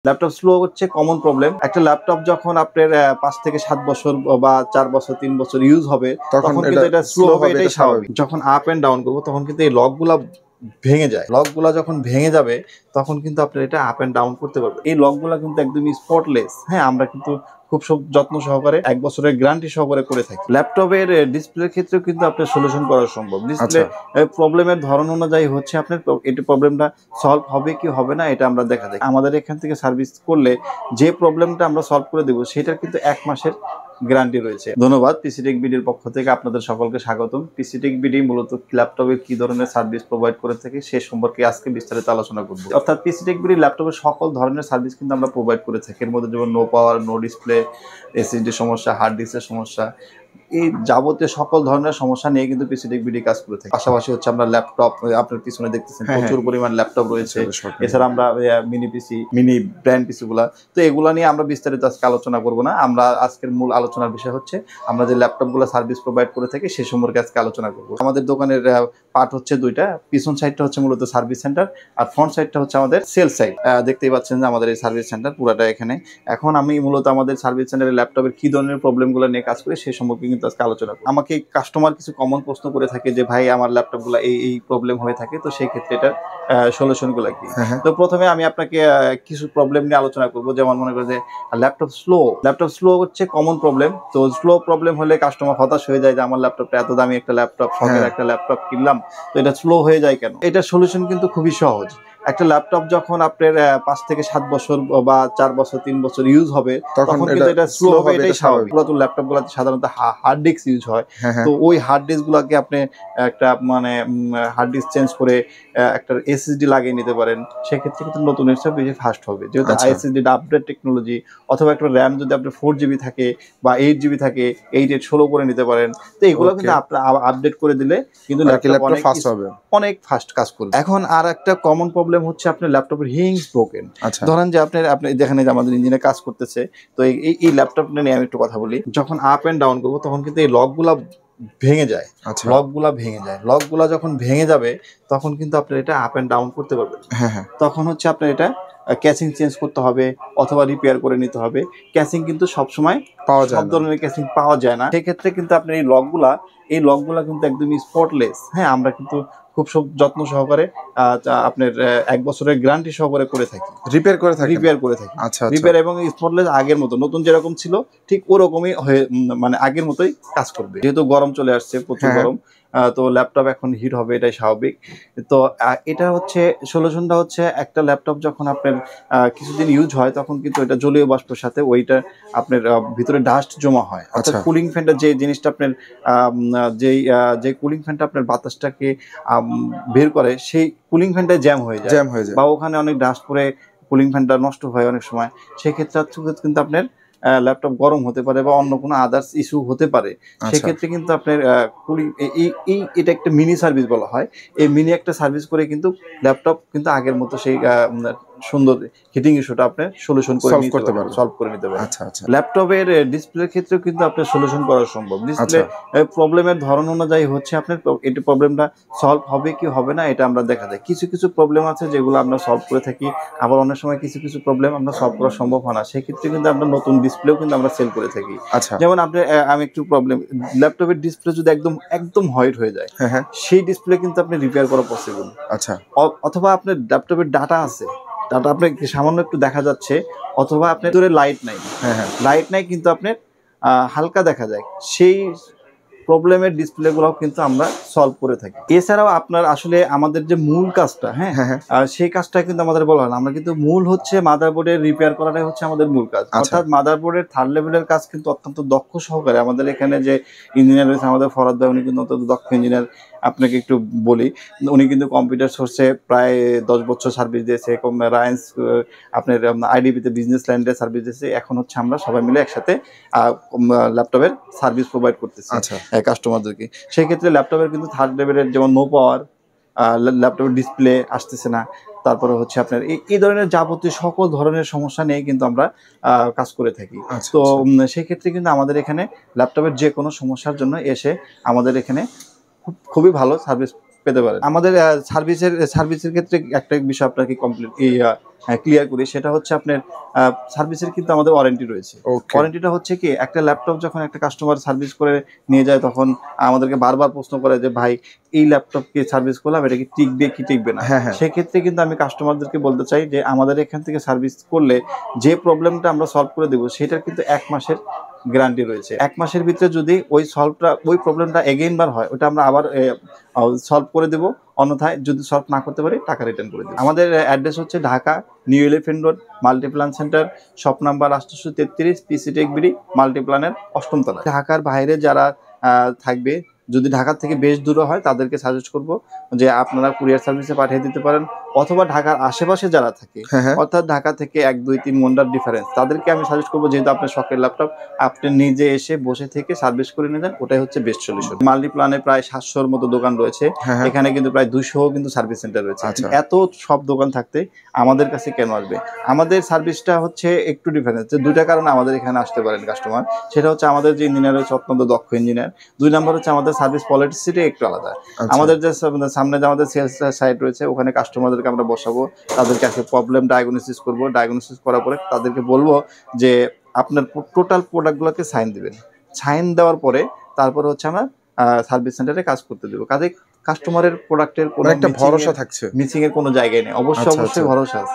Laptop slow হচ্ছে common problem. একটা laptop যখন আপনার ৫ থেকে ৭ বছর বা ৪ বছর ৩ বছর ইউজ হবে তখন কিন্তু এটা স্লো হবে, এটাই স্বাভাবিক। যখন আপ এন্ড ডাউন করবো তখন কিন্তু এই লকগুলা ভেঙে যায়। লকগুলা যখন ভেঙে যাবে তখন কিন্তু আপনার এটা আপ এন্ড ডাউন করতে পারবেন। এই লকগুলা কিন্তু একদমই স্পটলেস। হ্যাঁ, আমরা কিন্তু খুব যত্ন সহকারে ১ বছরের গ্যারান্টি সহকারে করে থাকি। ল্যাপটপের ডিসপ্লের ক্ষেত্রেও কিন্তু আপনার সলিউশন করা সম্ভব। ডিসপ্লে প্রবলেমের ধরন অনুযায়ী হচ্ছে আপনার এটা প্রবলেমটা সলভ হবে কি হবে না এটা আমরা দেখা যায়। আমাদের এখান থেকে সার্ভিস করলে যে প্রবলেমটা আমরা সলভ করে দেবো সেটার কিন্তু ১ মাসের গ্যারান্টি রয়েছে। ধন্যবাদ। পিসি টেক বিডির পক্ষ থেকে আপনাদের সকলকে স্বাগতম। পিসি টেক বিডি মূলত ল্যাপটপে কি ধরনের সার্ভিস প্রোভাইড করে থাকে সে সম্পর্কে আজকে বিস্তারিত আলোচনা করব। অর্থাৎ পিসি টেক বিডি ল্যাপটপের সকল ধরনের সার্ভিস কিন্তু আমরা প্রোভাইড করে থাকি। এর মধ্যে যেমন no power, no display, SSD সমস্যা, হার্ড ডিস্কের সমস্যা, এই যাবতীয় সকল ধরনের সমস্যা নিয়ে কিন্তু পিসি টেক বিডি কাজ করে থাকে। পাশাপাশি হচ্ছে আমরা ল্যাপটপ, আপনার পিছনে দেখতেছেন প্রচুর পরিমাণ ল্যাপটপ রয়েছে। এছাড়া আমরা মিনি পিসি, মিনি ব্র্যান্ড পিসি গুলা, তো এগুলা নিয়ে আমরা বিস্তারিত আজকে আলোচনা করব না। আমরা আজকের মূল আলোচনার বিষয় হচ্ছে আমরা যে ল্যাপটপ গুলো সার্ভিস প্রোভাইড করে থাকি সে সম্পর্কে আজকে আলোচনা করব। আমাদের দোকানের পার্ট হচ্ছে দুইটা। পিছন সাইডটা হচ্ছে মূলত সার্ভিস সেন্টার আর ফ্রন্ট সাইডটা হচ্ছে আমাদের সেল সাইড। দেখতেই পাচ্ছেন যে আমাদের এই সার্ভিস সেন্টার পুরাটা এখানে। এখন আমি মূলত আমাদের সার্ভিস সেন্টারে ল্যাপটপের কি ধরনের প্রবলেমগুলো নিয়ে কাজ করি সে সম্পর্কে কিন্তু আজকে আলোচনা করব। আমাকে কাস্টমার কিছু কমন প্রশ্ন করে থাকে যে ভাই আমার ল্যাপটপগুলো এই প্রবলেম হয়ে থাকে, তো সেই ক্ষেত্রে এটার সলিউশনগুলো কি। তো প্রথমে আমি আপনাকে কিছু প্রবলেম নিয়ে আলোচনা করব। যেমন মনে করেন যে ল্যাপটপ স্লো হচ্ছে কমন প্রবলেম। তো স্লো প্রবলেম হলে কাস্টমার হতাশ হয়ে যায় যে আমার ল্যাপটপটা এত দামি একটা ল্যাপটপ, শখের একটা ল্যাপটপ কিনলাম, তো এটা স্লো হয়ে যায় কেন। এটার সলিউশন কিন্তু খুবই সহজ। একটা ল্যাপটপ যখন আপনার ৫ থেকে ৭ বছর বা ৪ বছর ৩ বছর ইউজ হবে তখন কিন্তু এটা স্লো হবে, এটাই স্বাভাবিক। পুরাতন ল্যাপটপ গুলোতে সাধারণত হার্ড ডিস্ক ইউজ হয়। তো ওই হার্ড ডিস্ক গুলাকে আপনি একটা মানে হার্ড ডিস্ক চেঞ্জ করে একটা এসএসডি লাগিয়ে নিতে পারেন। সেক্ষেত্রে কিন্তু নতুন হিসাবে বেশি ফাস্ট হবে, যেহেতু এসএসডি আপডেট টেকনোলজি। অথবা একটা র্যাম যদি আপনার 4GB থাকে বা 8GB থাকে, 8/16 করে নিতে পারেন। তো এগুলো কিন্তু আপডেট করে দিলে কিন্তু ল্যাপটপ ফাস্ট হবে, অনেক ফাস্ট কাজ করবে। এখন আর একটা কমন প্রবলেম হচ্ছে আপনার ল্যাপটপের হিংস ব্রোকেন। ধরেন যে আপনি দেখেন যে আমাদের ইঞ্জিনে কাজ করতেছে, তো এই ল্যাপটপটা নিয়ে আমি একটু কথা বলি। যখন আপ এন্ড ডাউন করবো তখন কিন্তু এই লকগুলা ভেঙে যায়। লকগুলা যখন ভেঙে যাবে তখন কিন্তু আপনি এটা আপ এন্ড ডাউন করতে পারবেন। তখন হচ্ছে আপনার এটা ক্যাসিং চেঞ্জ করতে হবে অথবা রিপেয়ার করে নিতে হবে। ক্যাসিং কিন্তু সবসময় সব ধরনের ক্যাসিং পাওয়া যায় না। সেক্ষেত্রে কিন্তু আপনার এই লকগুলা কিন্তু একদমই স্পটলেস। হ্যাঁ, আমরা কিন্তু খুব যত্ন সহকারে আপনার ১ বছরের গ্যারান্টি সহকারে করে থাকি, রিপেয়ার করে থাকি। রিপেয়ার এবং স্পটলেস আগের মতো, নতুন যেরকম ছিল ঠিক ওরকমই হয়ে মানে আগের মতোই কাজ করবে। যেহেতু গরম চলে আসছে, প্রচুর গরম, তো ল্যাপটপ এখন হিট হবে, এটাই স্বাভাবিক। তো এটা হচ্ছে সলিউশনটা হচ্ছে একটা ল্যাপটপ যখন আপনার কিছুদিন ইউজ হয় তখন কিন্তু এটা জলীয় বাষ্পের সাথে ওইটা আপনার ভিতরে ডাস্ট জমা হয়। অর্থাৎ কুলিং ফ্যানটা যে জিনিসটা আপনার যে কুলিং ফ্যানটা আপনার বাতাসটাকে বের করে, সেই কুলিং ফ্যানটা জ্যাম হয়ে যায় বা ওখানে অনেক ডাস্ট পরে কুলিং ফ্যানটা নষ্ট হয় অনেক সময়। সেক্ষেত্রে কিন্তু আপনার ল্যাপটপ গরম হতে পারে বা অন্য কোনো আদার্স ইস্যু হতে পারে। সেক্ষেত্রে কিন্তু আপনার কুলিং এটা একটা মিনি সার্ভিস বলা হয়। এই মিনি একটা সার্ভিস করে কিন্তু ল্যাপটপ কিন্তু আগের মতো সেই সুন্দর হিটিং ইস্যুটা আপনি সলিউশন করে সলভ করে নিতে পারেন। ল্যাপটপের ডিসপ্লের ক্ষেত্রেও কিন্তু আপনার সলিউশন করা সম্ভব। ডিসপ্লে প্রবলেমের ধরন অনুযায়ী হচ্ছে আপনার এটা প্রবলেমটা সলভ হবে কি হবে না এটা আমরা দেখা যায়। কিছু প্রবলেম আছে যেগুলো আমরা সলভ করে থাকি, আবার অনেক সময় কিছু প্রবলেম আমরা সলভ করা সম্ভব হয় না। সেক্ষেত্রে কিন্তু আমরা নতুন ডিসপ্লেও কিন্তু আমরা সেল করে থাকি। যেমন আমি একটু প্রবলেম, ল্যাপটপের ডিসপ্লে যদি একদম হোয়াইট হয়ে যায়, সেই ডিসপ্লে কিন্তু আপনি রিপেয়ার করা পসিবল। অথবা আপনার ল্যাপটপের ডাটা আছে, ডাটা আপনার সামান্য একটু দেখা যাচ্ছে, অথবা আপনার ধরে লাইট নাই কিন্তু আপনার হালকা দেখা যায়, সেই প্রবলেমের ডিসপ্লেগুলোও কিন্তু আমরা সলভ করে থাকি। এছাড়াও আপনার আসলে আমাদের যে মূল কাজটা, সেই কাজটা কিন্তু আমাদের বলা হয় না। আমরা কিন্তু মূল হচ্ছে মাদারবোর্ডের রিপেয়ার করাটাই হচ্ছে আমাদের মূল কাজ। অর্থাৎ মাদারবোর্ডের 3rd লেভেলের কাজ কিন্তু অত্যন্ত দক্ষ সহকারে আমাদের এখানে যে ইঞ্জিনিয়ার রয়েছে, আমাদের ফরাদ ভাই, উনি কিন্তু অত্যন্ত দক্ষ ইঞ্জিনিয়ার। আপনাকে একটু বলি, উনি কিন্তু কম্পিউটার সোর্সে প্রায় 10 বছর সার্ভিস দিয়েছে, রায়েন্স আপনার আইডিবিতে বিজনেস লাইনে সার্ভিস দিয়েছে। এখন হচ্ছে আমরা সবাই মিলে একসাথে ল্যাপটপের সার্ভিস প্রোভাইড করতেছি কাস্টমারদেরকে। সেই ক্ষেত্রে ল্যাপটপের কিন্তু 3rd লেভেলের যেমন নো পাওয়ার, ল্যাপটপের ডিসপ্লে আসতেছে না, তারপরে হচ্ছে আপনার এই ধরনের যাবতীয় সকল ধরনের সমস্যা নিয়ে কিন্তু আমরা কাজ করে থাকি। তো সেই ক্ষেত্রে কিন্তু আমাদের এখানে ল্যাপটপের যে কোনো সমস্যার জন্য এসে আমাদের এখানে খুবই ভালো সার্ভিস পেতে পারেন। আমাদের সার্ভিসের ক্ষেত্রে একটা বিষয় আপনাকে কমপ্লিট ক্লিয়ার করি, সেটা হচ্ছে আপনার সার্ভিসের কিন্তু আমাদের ওয়ারেন্টি রয়েছে। ওয়ারেন্টিটা হচ্ছে কি, একটা ল্যাপটপ যখন একটা কাস্টমার সার্ভিস করে নিয়ে যায় তখন আমাদেরকে বারবার প্রশ্ন করে যে ভাই এই ল্যাপটপকে সার্ভিস করলাম, এটা কি টিকবে কি টিকবে না। সেক্ষেত্রে কিন্তু আমি কাস্টমারদেরকে বলতে চাই যে আমাদের এখান থেকে সার্ভিস করলে যে প্রবলেমটা আমরা সলভ করে দেবো সেটার কিন্তু 1 মাসের গ্যারান্টি রয়েছে। 1 মাসের ভিতরে যদি ওই প্রবলেমটা এগেইন বার হয়, ওটা আমরা আবার সলভ করে দেবো, অন্যথায় যদি সলভ না করতে পারি টাকা রিটার্ন করে দেবো। আমাদের অ্যাড্রেস হচ্ছে Dhaka new elephant road, Multiplan centre, shop number 833, পিসি টেক বিডি, মাল্টিপ্ল্যানের 8ম তলায়। ঢাকার বাইরে যারা থাকবে, যদি ঢাকা থেকে বেশ দূরে হয় তাদেরকে সাজেস্ট করব যে আপনারা কুরিয়ার সার্ভিসে পাঠিয়ে দিতে পারেন, অথবা ঢাকার আশেপাশে যারা থাকে, অর্থাৎ ঢাকা থেকে 1-2-3 ঘন্টার ডিফারেন্স, তাদেরকে আমি সাজেস্ট করবো যেহেতু আপনার শখের ল্যাপটপ আপনি নিজে এসে বসে থেকে সার্ভিস করে নিয়ে যান, ওটাই হচ্ছে বেস্ট সলিউশন। মাল্টিপ্ল্যানে প্রায় 700-র মতো দোকান রয়েছে, এখানে কিন্তু প্রায় 200 কিন্তু সার্ভিস সেন্টার রয়েছে। এত সব দোকান থাকতে আমাদের কাছে কেন আসবে? আমাদের সার্ভিসটা হচ্ছে একটু ডিফারেন্স, যে 2টা কারণে আমাদের এখানে আসতে পারেন কাস্টমার। সেটা হচ্ছে আমাদের যে ইঞ্জিনিয়ার রয়েছে অত্যন্ত দক্ষ ইঞ্জিনিয়ার, 2 নম্বর হচ্ছে আমাদের সার্ভিস পলিসিটা একটু আলাদা। আমাদের যে সামনে যে আমাদের সেলস সাইট রয়েছে, ওখানে কাস্টমারদেরকে আমরা বসাবো, তাদেরকে আজকে প্রবলেম ডায়াগনোসিস করবো, ডায়াগনোসিস করার পরে তাদেরকে বলবো যে আপনার টোটাল প্রোডাক্টগুলোকে সাইন দিবেন, সাইন দেওয়ার পরে তারপরে হচ্ছে আমরা সার্ভিস সেন্টারে কাজ করতে দেবো। কাজে কাস্টমারের প্রোডাক্টের কোনো একটা ভরসা থাকছে, মিসিং এর কোনো জায়গায় নেই, অবশ্যই ভরসা আছে।